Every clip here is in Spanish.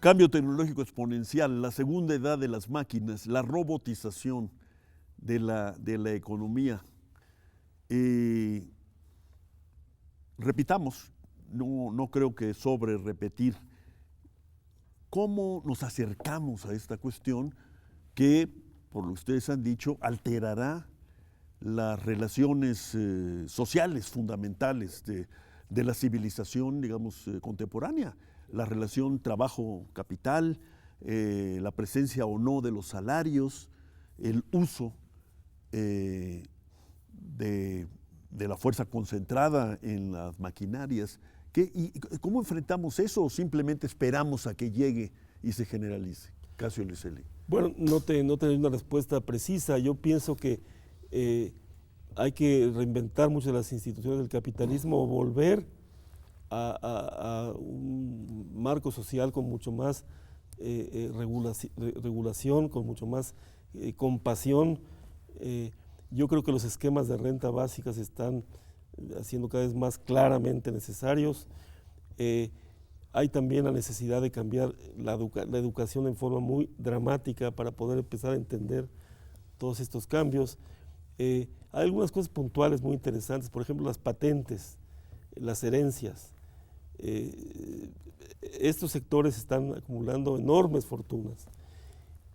Cambio tecnológico exponencial, la segunda edad de las máquinas, la robotización de la economía. Repitamos, no creo que sobre repetir, cómo nos acercamos a esta cuestión que, por lo que ustedes han dicho, alterará las relaciones sociales fundamentales de la civilización, digamos, contemporánea. La relación trabajo-capital, la presencia o no de los salarios, el uso de la fuerza concentrada en las maquinarias. ¿Y cómo enfrentamos eso o simplemente esperamos a que llegue y se generalice? Casio Licelli. Bueno, no tengo una respuesta precisa. Yo pienso que hay que reinventar muchas de las instituciones del capitalismo o volver a un marco social con mucho más regulación, con mucho más compasión. Yo creo que los esquemas de renta básica se están haciendo cada vez más claramente necesarios. Hay también la necesidad de cambiar la educación en forma muy dramática para poder empezar a entender todos estos cambios. Hay algunas cosas puntuales muy interesantes, por ejemplo, las patentes, las herencias. Estos sectores están acumulando enormes fortunas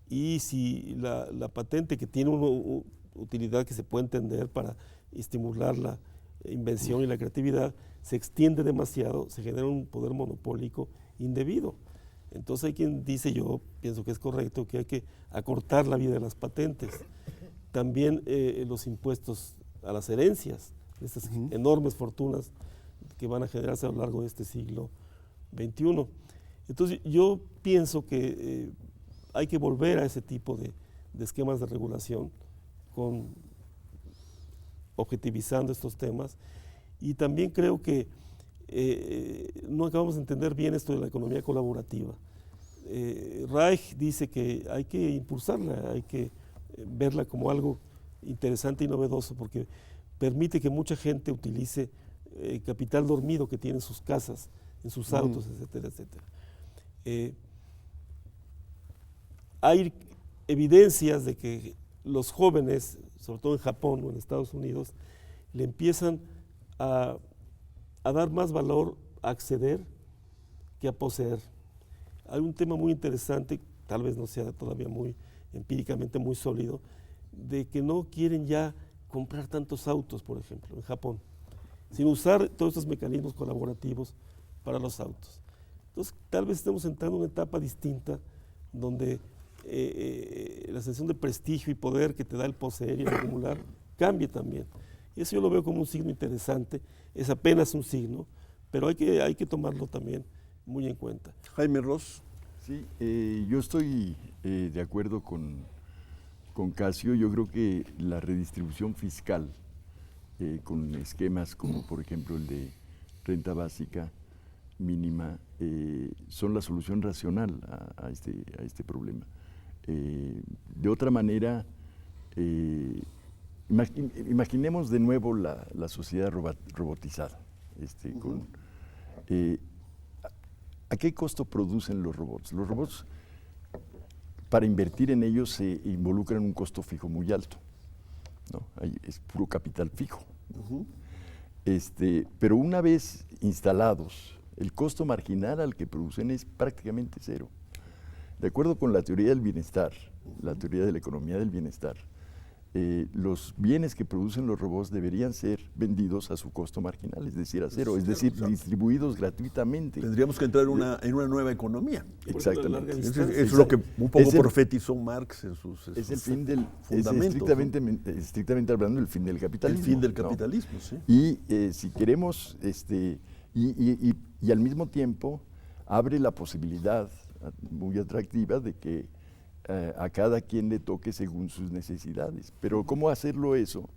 y si la patente, que tiene una utilidad que se puede entender para estimular la invención y la creatividad, se extiende demasiado, se genera un poder monopólico indebido. Entonces hay quien dice, yo pienso que es correcto, que hay que acortar la vida de las patentes. También los impuestos a las herencias, estas enormes fortunas que van a generarse a lo largo de este siglo XXI. Entonces yo pienso que hay que volver a ese tipo de esquemas de regulación, objetivizando estos temas, y también creo que no acabamos de entender bien esto de la economía colaborativa. Reich dice que hay que impulsarla, hay que verla como algo interesante y novedoso, porque permite que mucha gente utilice capital dormido que tiene en sus casas, en sus autos, etcétera, etcétera. Hay evidencias de que los jóvenes, sobre todo en Japón o en Estados Unidos, le empiezan a dar más valor a acceder que a poseer. Hay un tema muy interesante, tal vez no sea todavía muy empíricamente muy sólido, de que no quieren ya comprar tantos autos, por ejemplo, en Japón, sin usar todos estos mecanismos colaborativos para los autos. Entonces, tal vez estemos entrando en una etapa distinta donde la sensación de prestigio y poder que te da el poseer y el acumular cambie también. Y eso yo lo veo como un signo interesante, es apenas un signo, pero hay que tomarlo también muy en cuenta. Jaime Ross. Sí, yo estoy de acuerdo con Casio. Yo creo que la redistribución fiscal con esquemas como por ejemplo el de renta básica mínima son la solución racional a este problema. De otra manera, imaginemos de nuevo la sociedad robotizada. ¿A qué costo producen los robots? Los robots, para invertir en ellos, se involucran en un costo fijo muy alto, ¿no? Es puro capital fijo. Pero una vez instalados, el costo marginal al que producen es prácticamente cero. De acuerdo con la teoría del bienestar, la teoría de la economía del bienestar, los bienes que producen los robots deberían ser vendidos a su costo marginal, es decir, a cero, es decir, distribuidos gratuitamente. Tendríamos que entrar en una nueva economía. Exactamente. Es lo que un poco profetizó Marx en sus es el fin del fundamentos. estrictamente hablando, el fin del capitalismo. El fin del capitalismo, ¿no? Sí. Y si queremos, y al mismo tiempo abre la posibilidad muy atractiva de que a cada quien le toque según sus necesidades. Pero ¿cómo hacerlo eso?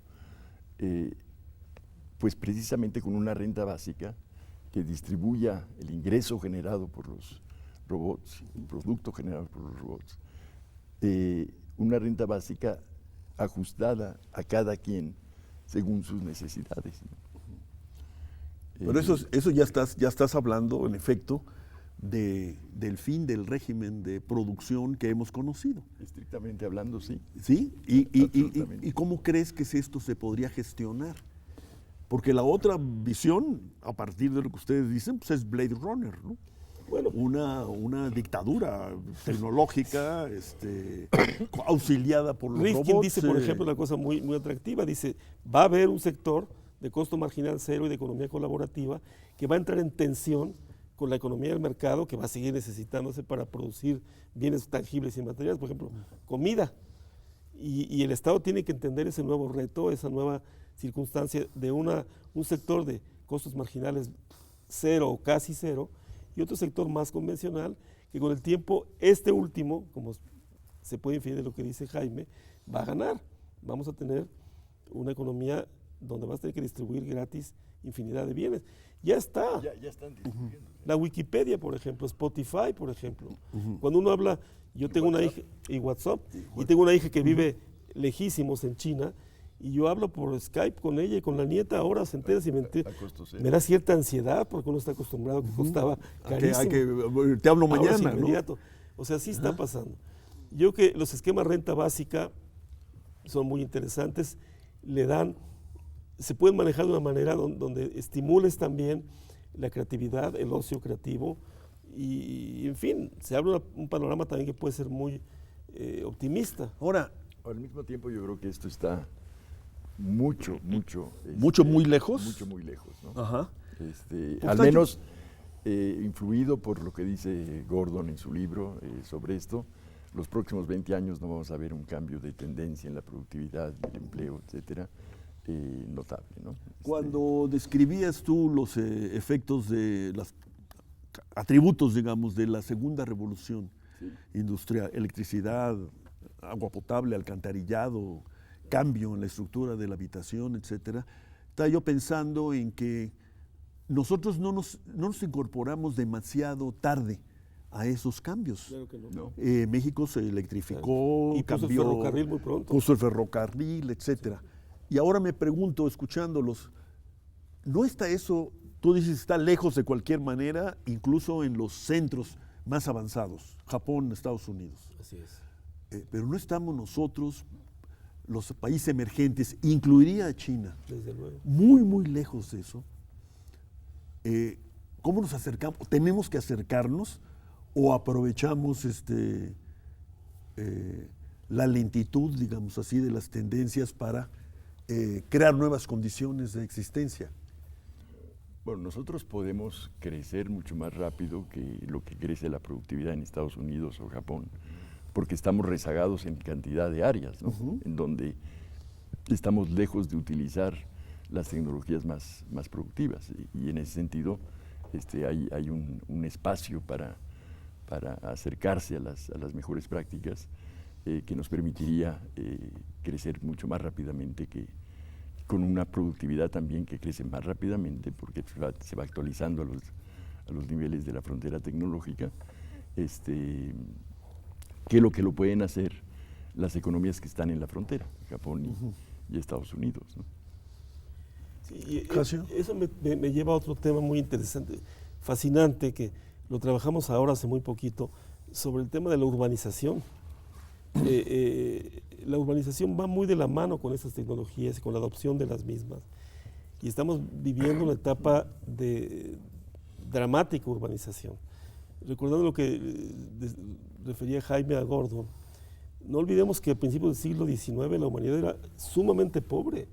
Pues precisamente con una renta básica que distribuya el ingreso generado por los robots, el producto generado por los robots, una renta básica ajustada a cada quien según sus necesidades, ¿no? Pero eso ya estás hablando, en efecto, del fin del régimen de producción que hemos conocido. Estrictamente hablando, sí. ¿Sí? Absolutamente. ¿Y cómo crees que esto se podría gestionar? Porque la otra visión, a partir de lo que ustedes dicen, pues es Blade Runner, ¿no? Bueno, Una dictadura tecnológica auxiliada por los Rifkin robots. dice, por ejemplo, una cosa muy, muy atractiva. Dice, va a haber un sector de costo marginal cero y de economía colaborativa que va a entrar en tensión con la economía del mercado, que va a seguir necesitándose para producir bienes tangibles y materiales, por ejemplo, comida. Y el Estado tiene que entender ese nuevo reto, esa nueva circunstancia de un sector de costos marginales cero o casi cero, y otro sector más convencional, que con el tiempo, este último, como se puede inferir de lo que dice Jaime, va a ganar. Vamos a tener una economía donde vas a tener que distribuir gratis infinidad de bienes. Ya está. Ya están distribuyendo. La Wikipedia, por ejemplo, Spotify, por ejemplo. Cuando uno habla, yo tengo una hija, y WhatsApp, y tengo una hija que vive lejísimos en China, y yo hablo por Skype con ella y con la nieta horas enteras y me da cierta ansiedad porque uno está acostumbrado que costaba carísimo. Te hablo Ahora es mañana, ¿no? inmediato. O sea, sí está pasando. Yo creo que los esquemas renta básica son muy interesantes, se pueden manejar de una manera donde estimules también la creatividad, el ocio creativo y en fin, se abre un panorama también que puede ser muy optimista. Ahora, Al mismo tiempo yo creo que esto está mucho, muy lejos. Mucho, muy lejos, ¿no? Ajá. Al menos influido por lo que dice Gordon en su libro sobre esto, los próximos 20 años no vamos a ver un cambio de tendencia en la productividad, el empleo, etcétera, notable, ¿no? Cuando describías tú los efectos de los atributos, digamos, de la segunda revolución industrial, electricidad, agua potable, alcantarillado, cambio en la estructura de la habitación, etcétera, estaba yo pensando en que nosotros no nos incorporamos demasiado tarde a esos cambios. Claro que no. No. México se electrificó, Y puso el cambió, ferrocarril muy pronto. puso el ferrocarril, etcétera. Y ahora me pregunto, escuchándolos, ¿no está eso, tú dices, está lejos de cualquier manera, incluso en los centros más avanzados, Japón, Estados Unidos? Así es. Pero no estamos nosotros, los países emergentes, incluiría a China, Desde luego. muy, muy lejos de eso. ¿Cómo nos acercamos? ¿Tenemos que acercarnos o aprovechamos la lentitud, digamos así, de las tendencias para crear nuevas condiciones de existencia? Bueno, nosotros podemos crecer mucho más rápido que lo que crece la productividad en Estados Unidos o Japón, porque estamos rezagados en cantidad de áreas, ¿no? En donde estamos lejos de utilizar las tecnologías más productivas. Y en ese sentido hay un espacio para acercarse a las mejores prácticas que nos permitiría crecer mucho más rápidamente, con una productividad también que crece más rápidamente porque se va actualizando a los niveles de la frontera tecnológica, que lo pueden hacer las economías que están en la frontera, Japón y Estados Unidos, ¿no? Sí, Casio. eso me lleva a otro tema muy interesante, fascinante, que lo trabajamos ahora hace muy poquito, sobre el tema de la urbanización. La urbanización va muy de la mano con estas tecnologías y con la adopción de las mismas. Y estamos viviendo una etapa de dramática urbanización. Recordando lo que refería Jaime a Gordon, no olvidemos que a principios del siglo XIX la humanidad era sumamente pobre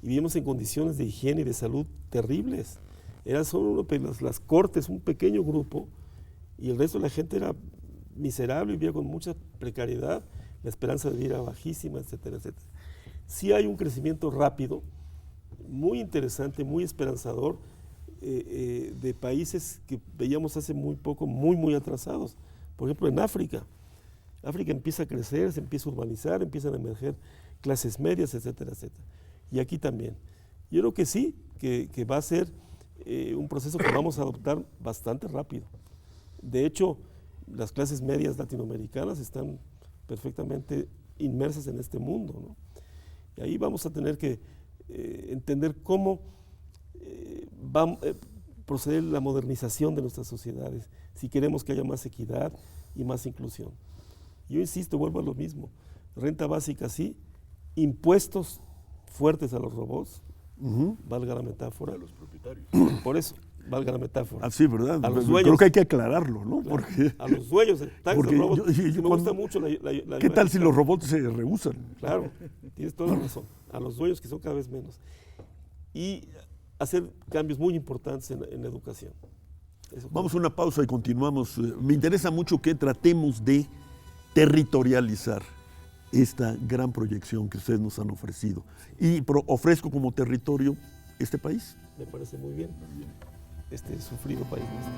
y vivíamos en condiciones de higiene y de salud terribles. Eran solo las cortes, un pequeño grupo, y el resto de la gente era miserable, vivía con mucha precariedad, la esperanza de vida era bajísima, etcétera, etcétera. Sí hay un crecimiento rápido, muy interesante, muy esperanzador, de países que veíamos hace muy poco, muy atrasados. Por ejemplo, en África. África empieza a crecer, se empieza a urbanizar, empiezan a emerger clases medias, etcétera, etcétera. Y aquí también. Yo creo que sí, que va a ser un proceso que vamos a adoptar bastante rápido. De hecho, las clases medias latinoamericanas están perfectamente inmersas en este mundo, ¿no? Y ahí vamos a tener que entender cómo proceder a la modernización de nuestras sociedades, si queremos que haya más equidad y más inclusión. Yo insisto, vuelvo a lo mismo, renta básica sí, impuestos fuertes a los robots, valga la metáfora. A los propietarios. Por eso, valga la metáfora. Así, ¿verdad? A los Creo dueños. que hay que aclararlo, ¿no? Claro, Porque, a los dueños de taxis, porque robots. yo Me gusta cuando- mucho la ¿qué tal si los robots se rehusan? Claro, tienes toda la razón. A los dueños, que son cada vez menos. Y hacer cambios muy importantes en la educación. Eso Vamos a una pausa y continuamos. Me interesa mucho que tratemos de territorializar esta gran proyección que ustedes nos han ofrecido. Y ofrezco como territorio este país. me parece muy bien. Este sufrido país nuestro.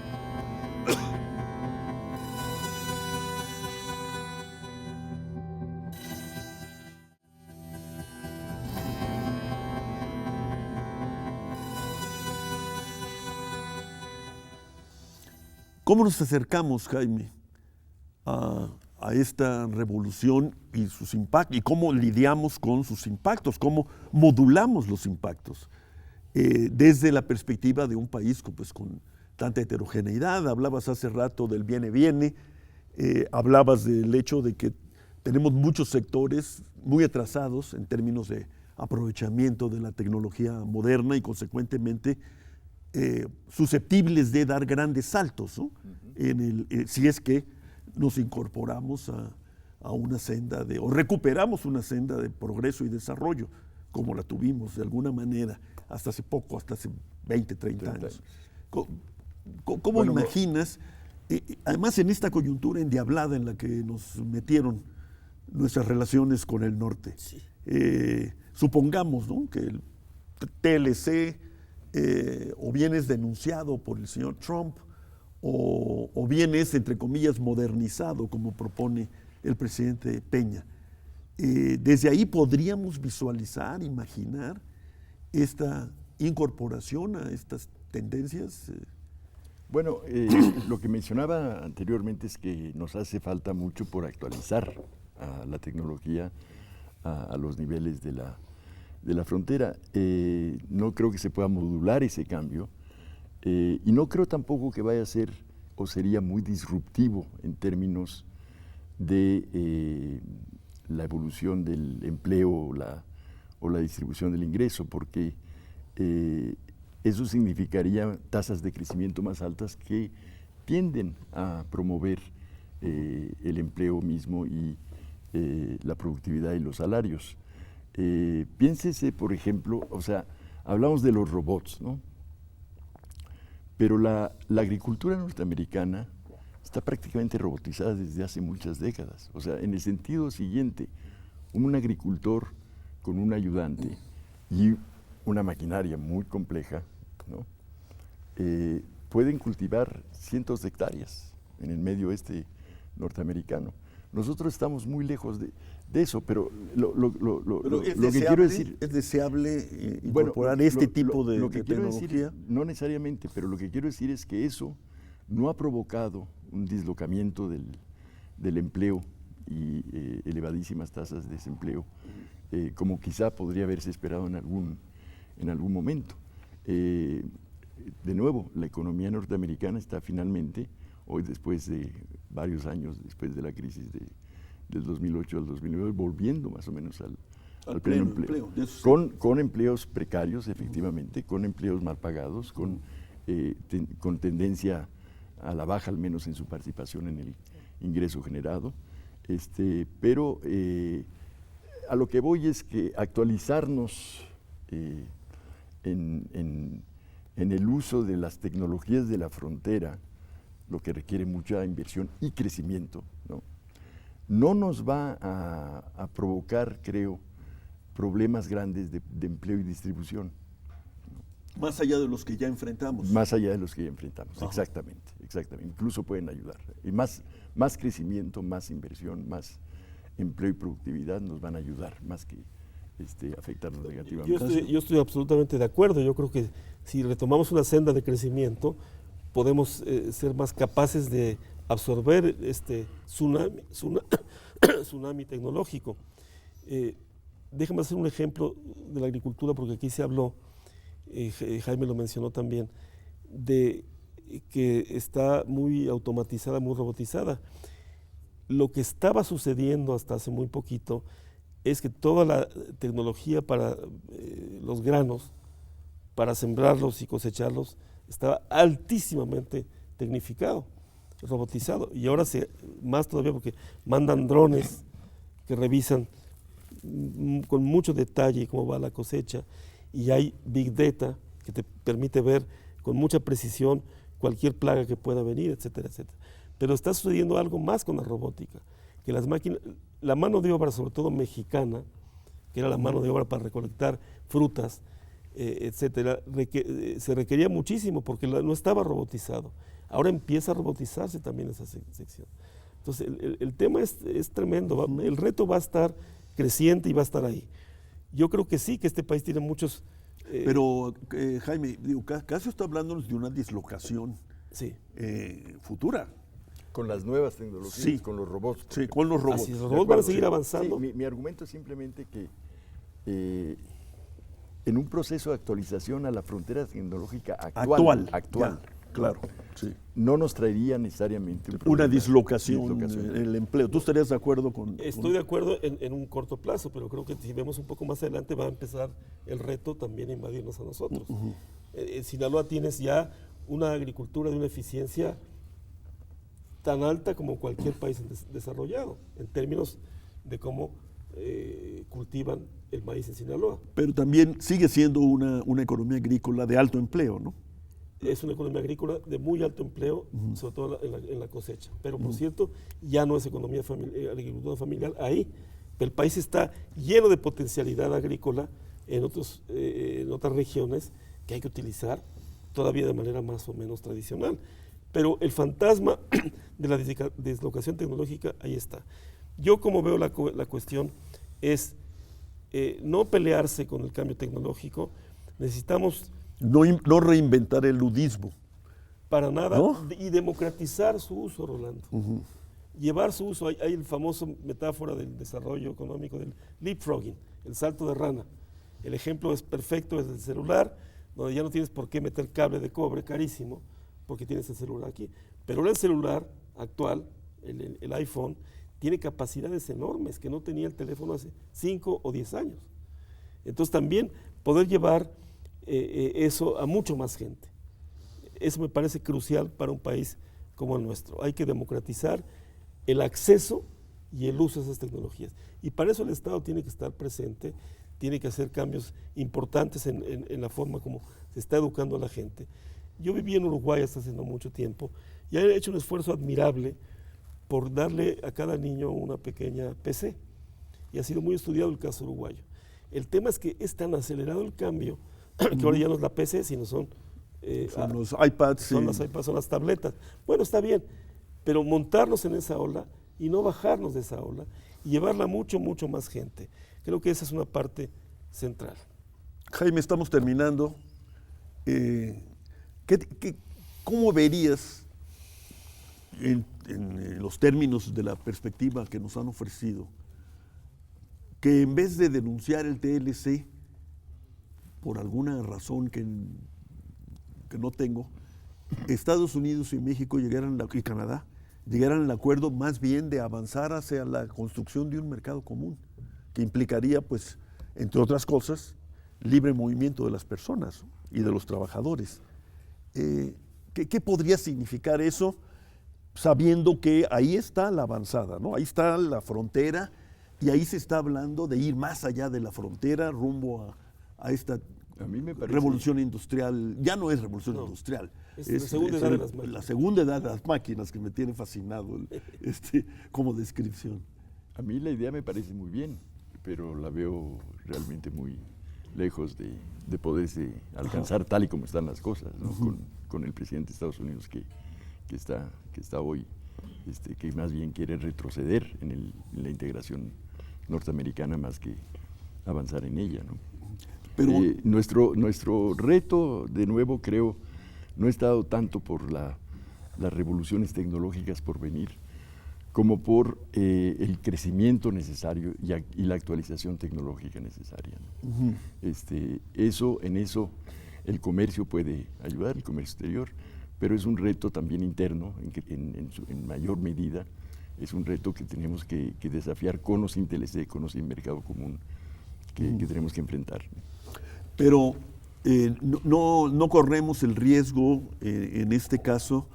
¿Cómo nos acercamos, Jaime, a esta revolución y sus impactos? ¿Y cómo lidiamos con sus impactos? ¿Cómo modulamos los impactos? Desde la perspectiva de un país pues, con tanta heterogeneidad. Hablabas hace rato del viene, hablabas del hecho de que tenemos muchos sectores muy atrasados en términos de aprovechamiento de la tecnología moderna y consecuentemente susceptibles de dar grandes saltos, ¿no? Si es que nos incorporamos a una senda o recuperamos una senda de progreso y desarrollo, como la tuvimos de alguna manera hasta hace poco, hasta hace 20, 30 años. ¿Cómo Bueno, imaginas, además en esta coyuntura endiablada en la que nos metieron nuestras relaciones con el norte, supongamos, ¿no?, que el TLC o bien es denunciado por el señor Trump o bien es, entre comillas, modernizado, como propone el presidente Peña. Desde ahí podríamos visualizar, imaginar esta incorporación a estas tendencias. Bueno, lo que mencionaba anteriormente es que nos hace falta mucho por actualizar a la tecnología a los niveles de la frontera. No creo que se pueda modular ese cambio y no creo tampoco que vaya a ser o sería muy disruptivo en términos de la evolución del empleo o la distribución del ingreso, porque eso significaría tasas de crecimiento más altas que tienden a promover el empleo mismo y la productividad y los salarios. Piénsese, por ejemplo, o sea, hablamos de los robots, ¿no? Pero la agricultura norteamericana está prácticamente robotizada desde hace muchas décadas. O sea, en el sentido siguiente, un agricultor con un ayudante y una maquinaria muy compleja, ¿no?, pueden cultivar cientos de hectáreas en el medio oeste norteamericano. Nosotros estamos muy lejos de eso, pero lo que quiero decir... ¿Es deseable Bueno, incorporar tipo de quiero tecnología? decir, no necesariamente, pero lo que quiero decir es que eso no ha provocado un dislocamiento del empleo y elevadísimas tasas de desempleo, como quizá podría haberse esperado en algún momento. De nuevo, la economía norteamericana está finalmente, hoy después de varios años, después de la crisis del 2008 al 2009, volviendo más o menos al pleno empleo. Con empleos precarios, efectivamente, con empleos mal pagados, con tendencia a la baja, al menos en su participación en el ingreso generado. Pero a lo que voy es que actualizarnos en el uso de las tecnologías de la frontera, lo que requiere mucha inversión y crecimiento, no nos va a provocar, creo, problemas grandes de empleo y distribución. Más allá de los que ya enfrentamos. Más allá de los que ya enfrentamos, Ajá. exactamente. Incluso pueden ayudar. Y más crecimiento, más inversión, más empleo y productividad nos van a ayudar, más que afectarnos negativamente. Yo estoy absolutamente de acuerdo. Yo creo que si retomamos una senda de crecimiento, podemos ser más capaces de absorber este tsunami tecnológico. Déjame hacer un ejemplo de la agricultura, porque aquí se habló, Jaime lo mencionó también, de que está muy automatizada, muy robotizada. Lo que estaba sucediendo hasta hace muy poquito es que toda la tecnología para los granos, para sembrarlos y cosecharlos, estaba altísimamente tecnificado, robotizado. Y ahora más todavía porque mandan drones que revisan con mucho detalle cómo va la cosecha, y hay Big Data que te permite ver con mucha precisión cualquier plaga que pueda venir, etcétera, etcétera. Pero está sucediendo algo más con la robótica, que las máquinas, la mano de obra, sobre todo mexicana, que era la mano de obra para recolectar frutas, etcétera, se requería muchísimo porque no estaba robotizado. Ahora empieza a robotizarse también esa sección. Entonces, el tema es tremendo, el reto va a estar creciente y va a estar ahí. Yo creo que sí, que este país tiene muchos... Pero, Jaime, digo, Casio está hablándonos de una dislocación sí. Futura. Con las nuevas tecnologías, sí, con los robots. Sí, con los robots. Así, los robots van a seguir avanzando. Sí, mi argumento es simplemente que en un proceso de actualización a la frontera tecnológica actual, ya, claro, sí. no nos traería necesariamente una dislocación en el empleo. ¿Tú estarías de acuerdo con...? Estoy de acuerdo en un corto plazo, pero creo que si vemos un poco más adelante va a empezar el reto también a invadirnos a nosotros. En Sinaloa tienes ya una agricultura de una eficiencia tan alta como cualquier país desarrollado, en términos de cómo cultivan el maíz en Sinaloa. Pero también sigue siendo una economía agrícola de alto empleo, ¿no? Es una economía agrícola de muy alto empleo, sobre todo en la cosecha. Pero, por cierto, ya no es economía agricultura familiar ahí. El país está lleno de potencialidad agrícola en otras regiones que hay que utilizar todavía de manera más o menos tradicional. Pero el fantasma de la dislocación tecnológica ahí está. Yo, como veo la cuestión, es no pelearse con el cambio tecnológico. Necesitamos... No reinventar el ludismo. Para nada, ¿no? Y democratizar su uso, Rolando. Llevar su uso, hay el famoso metáfora del desarrollo económico del leapfrogging, el salto de rana. El ejemplo es perfecto, es el celular, donde ya no tienes por qué meter cable de cobre carísimo, porque tienes el celular aquí. Pero ahora el celular actual, el iPhone, tiene capacidades enormes que no tenía el teléfono hace 5 o 10 años. Entonces también poder llevar eso a mucho más gente. Eso me parece crucial para un país como el nuestro. Hay que democratizar el acceso y el uso de esas tecnologías. Y para eso el Estado tiene que estar presente, tiene que hacer cambios importantes en la forma como se está educando a la gente. Yo viví en Uruguay hasta hace no mucho tiempo y he hecho un esfuerzo admirable por darle a cada niño una pequeña PC. Y ha sido muy estudiado el caso uruguayo. El tema es que es tan acelerado el cambio que ahora ya no es la PC, sino son los iPads. Son las iPads, son las tabletas. Bueno, está bien, pero montarnos en esa ola y no bajarnos de esa ola y llevarla mucho, mucho más gente. Creo que esa es una parte central. Jaime, estamos terminando. ¿Cómo verías en los términos de la perspectiva que nos han ofrecido que en vez de denunciar el TLC por alguna razón que no tengo, Estados Unidos y México y Canadá llegaran al acuerdo más bien de avanzar hacia la construcción de un mercado común, que implicaría, pues, entre otras cosas, libre movimiento de las personas y de los trabajadores? ¿Qué podría significar eso, sabiendo que ahí está la avanzada, ¿no? Ahí está la frontera y ahí se está hablando de ir más allá de la frontera rumbo a esta revolución industrial? Ya no es revolución industrial, es la segunda edad de las máquinas. La segunda edad de las máquinas, que me tiene fascinado como descripción. A mí la idea me parece muy bien, pero la veo realmente muy lejos de poderse alcanzar tal y como están las cosas, ¿no? Con el presidente de Estados Unidos que está hoy, que más bien quiere retroceder en la integración norteamericana más que avanzar en ella, ¿no? Pero nuestro reto, de nuevo, creo, no ha estado tanto por las revoluciones tecnológicas por venir, como por el crecimiento necesario y la actualización tecnológica necesaria, ¿no? En eso el comercio puede ayudar, el comercio exterior, pero es un reto también interno, en mayor medida, es un reto que tenemos que desafiar con los sin TLC, con los sin mercado común, que tenemos que enfrentar. Pero no corremos el riesgo, en este caso,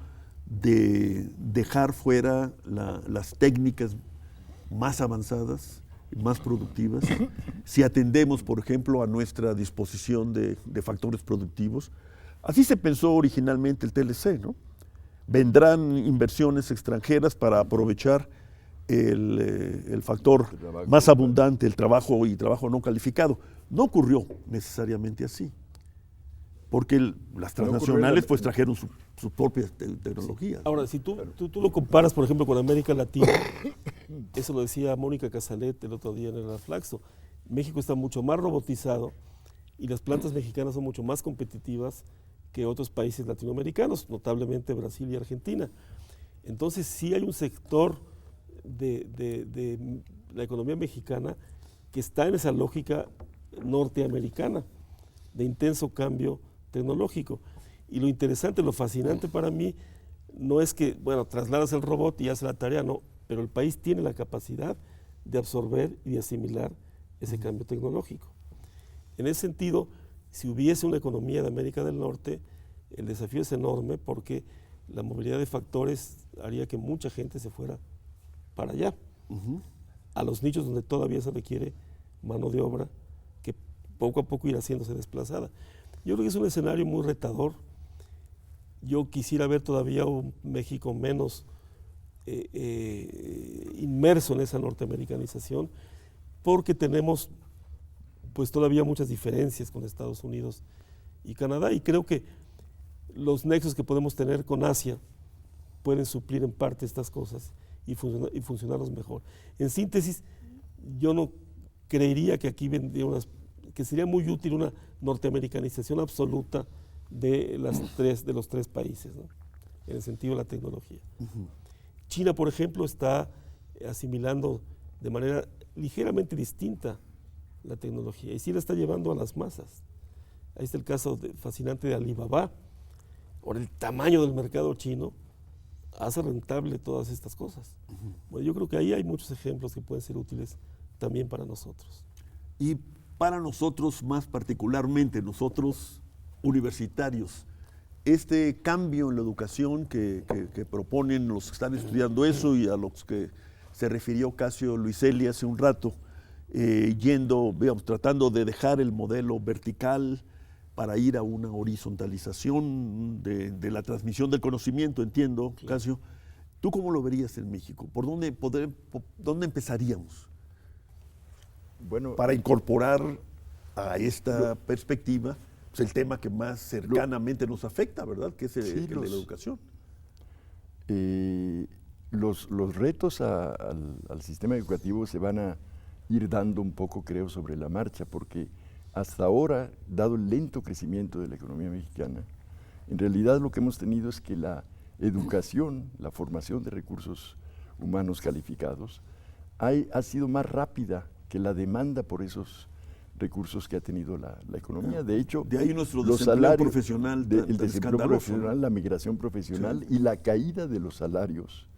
de dejar fuera las técnicas más avanzadas, más productivas, si atendemos, por ejemplo, a nuestra disposición de factores productivos. Así se pensó originalmente el TLC, ¿no? Vendrán inversiones extranjeras para aprovechar el factor más abundante, el trabajo y trabajo no calificado. No ocurrió necesariamente así, porque las transnacionales pues trajeron sus propias tecnologías. Ahora, si tú lo comparas, por ejemplo, con América Latina, eso lo decía Mónica Casalet el otro día en el Aflaxo, México está mucho más robotizado y las plantas mexicanas son mucho más competitivas que otros países latinoamericanos, notablemente Brasil y Argentina. Entonces sí hay un sector de la economía mexicana que está en esa lógica norteamericana de intenso cambio tecnológico. Y lo interesante, lo fascinante para mí, no es que, bueno, trasladas el robot y hace la tarea, no, pero el país tiene la capacidad de absorber y de asimilar ese cambio tecnológico. En ese sentido, si hubiese una economía de América del Norte, el desafío es enorme porque la movilidad de factores haría que mucha gente se fuera para allá, a los nichos donde todavía se requiere mano de obra que poco a poco irá haciéndose desplazada. Yo creo que es un escenario muy retador. Yo quisiera ver todavía un México menos inmerso en esa norteamericanización, porque tenemos pues todavía muchas diferencias con Estados Unidos y Canadá, y creo que los nexos que podemos tener con Asia pueden suplir en parte estas cosas y funcionarnos mejor. En síntesis, yo no creería que aquí vendría que sería muy útil una norteamericanización absoluta de los tres países, ¿no? En el sentido de la tecnología. China, por ejemplo, está asimilando de manera ligeramente distinta la tecnología y sí la está llevando a las masas. Ahí está el caso fascinante de Alibaba. Por el tamaño del mercado chino, hace rentable todas estas cosas. Bueno, yo creo que ahí hay muchos ejemplos que pueden ser útiles también para nosotros. Y para nosotros, más particularmente, nosotros universitarios, este cambio en la educación que proponen los que están estudiando eso y a los que se refirió Casio Luiselli hace un rato, tratando de dejar el modelo vertical para ir a una horizontalización de la transmisión del conocimiento, entiendo, claro. Casio. ¿Tú cómo lo verías en México? ¿Por dónde empezaríamos? Bueno, para incorporar a esta perspectiva pues, el tema que más cercanamente nos afecta, ¿verdad? Que es el de la educación. Los retos al sistema educativo se van a ir dando un poco, creo, sobre la marcha, porque hasta ahora, dado el lento crecimiento de la economía mexicana, en realidad lo que hemos tenido es que la educación, la formación de recursos humanos calificados, ha sido más rápida que la demanda por esos recursos que ha tenido la economía. De hecho, de ahí nuestro los desempleo salarios, profesional, el desempleo profesional, ¿no? la migración profesional y la caída de los salarios,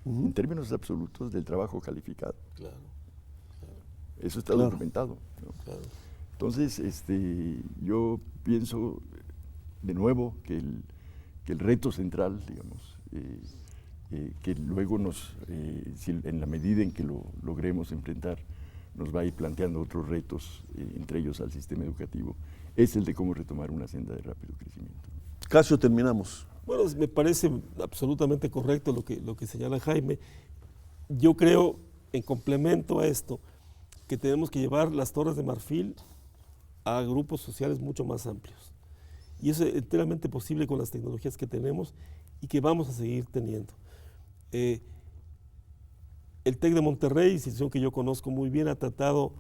en términos absolutos, del trabajo calificado. Claro. Eso está documentado, ¿no? Claro. Entonces, yo pienso de nuevo que el reto central, digamos, que luego en la medida en que lo logremos enfrentar, nos va a ir planteando otros retos, entre ellos al sistema educativo, es el de cómo retomar una senda de rápido crecimiento. Casio, terminamos. Bueno, me parece absolutamente correcto lo que señala Jaime. Yo creo, en complemento a esto, que tenemos que llevar las Torres de Marfil a grupos sociales mucho más amplios. Y eso es enteramente posible con las tecnologías que tenemos y que vamos a seguir teniendo. El TEC de Monterrey, institución que yo conozco muy bien, ha tratado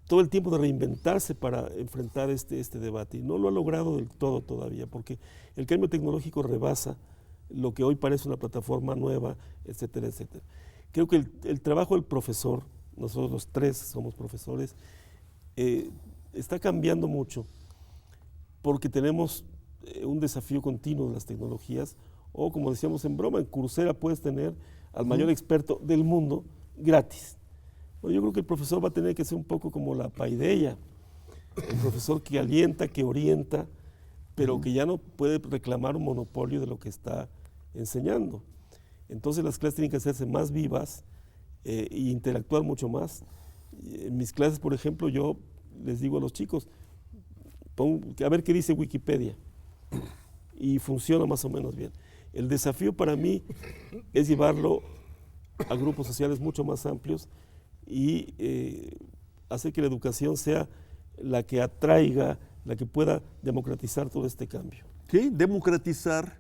todo el tiempo de reinventarse para enfrentar este debate y no lo ha logrado del todo todavía, porque el cambio tecnológico rebasa lo que hoy parece una plataforma nueva, etcétera, etcétera. Creo que el trabajo del profesor, nosotros los tres somos profesores, está cambiando mucho porque tenemos un desafío continuo de las tecnologías, o como decíamos en broma, en Coursera puedes tener al mayor experto del mundo gratis. Bueno, yo creo que el profesor va a tener que ser un poco como la paideia, el profesor que alienta, que orienta, pero que ya no puede reclamar un monopolio de lo que está enseñando. Entonces las clases tienen que hacerse más vivas e interactuar mucho más. En mis clases, por ejemplo, yo les digo a los chicos, a ver qué dice Wikipedia, y funciona más o menos bien. El desafío para mí es llevarlo a grupos sociales mucho más amplios y hacer que la educación sea la que atraiga, la que pueda democratizar todo este cambio. Sí, democratizar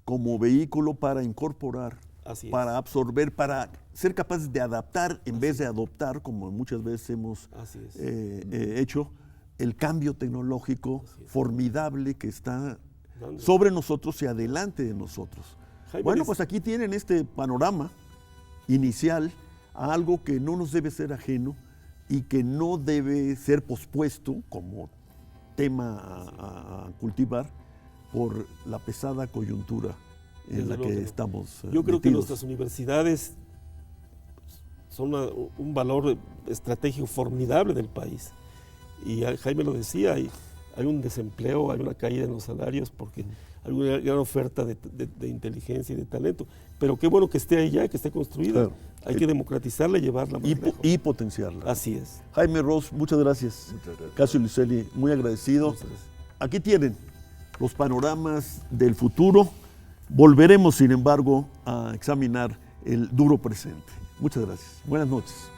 como vehículo para incorporar, para absorber, para ser capaces de adaptar en vez de adoptar, como muchas veces hemos hecho, el cambio tecnológico formidable que está sobre nosotros y adelante de nosotros. Bueno, pues aquí tienen este panorama inicial a algo que no nos debe ser ajeno y que no debe ser pospuesto como tema a cultivar por la pesada coyuntura en la que estamos Yo creo metidos. que nuestras universidades son un valor estratégico formidable del país. Y Jaime lo decía, hay un desempleo, hay una caída en los salarios porque hay una gran oferta de inteligencia y de talento. Pero qué bueno que esté ahí ya, que esté construida. Claro. Hay que democratizarla y llevarla más lejos. Y potenciarla. Así es. Jaime Ross, muchas gracias. Muchas gracias. Casio Luiselli, muy agradecido. Muchas gracias. Aquí tienen los panoramas del futuro. Volveremos, sin embargo, a examinar el duro presente. Muchas gracias. Buenas noches.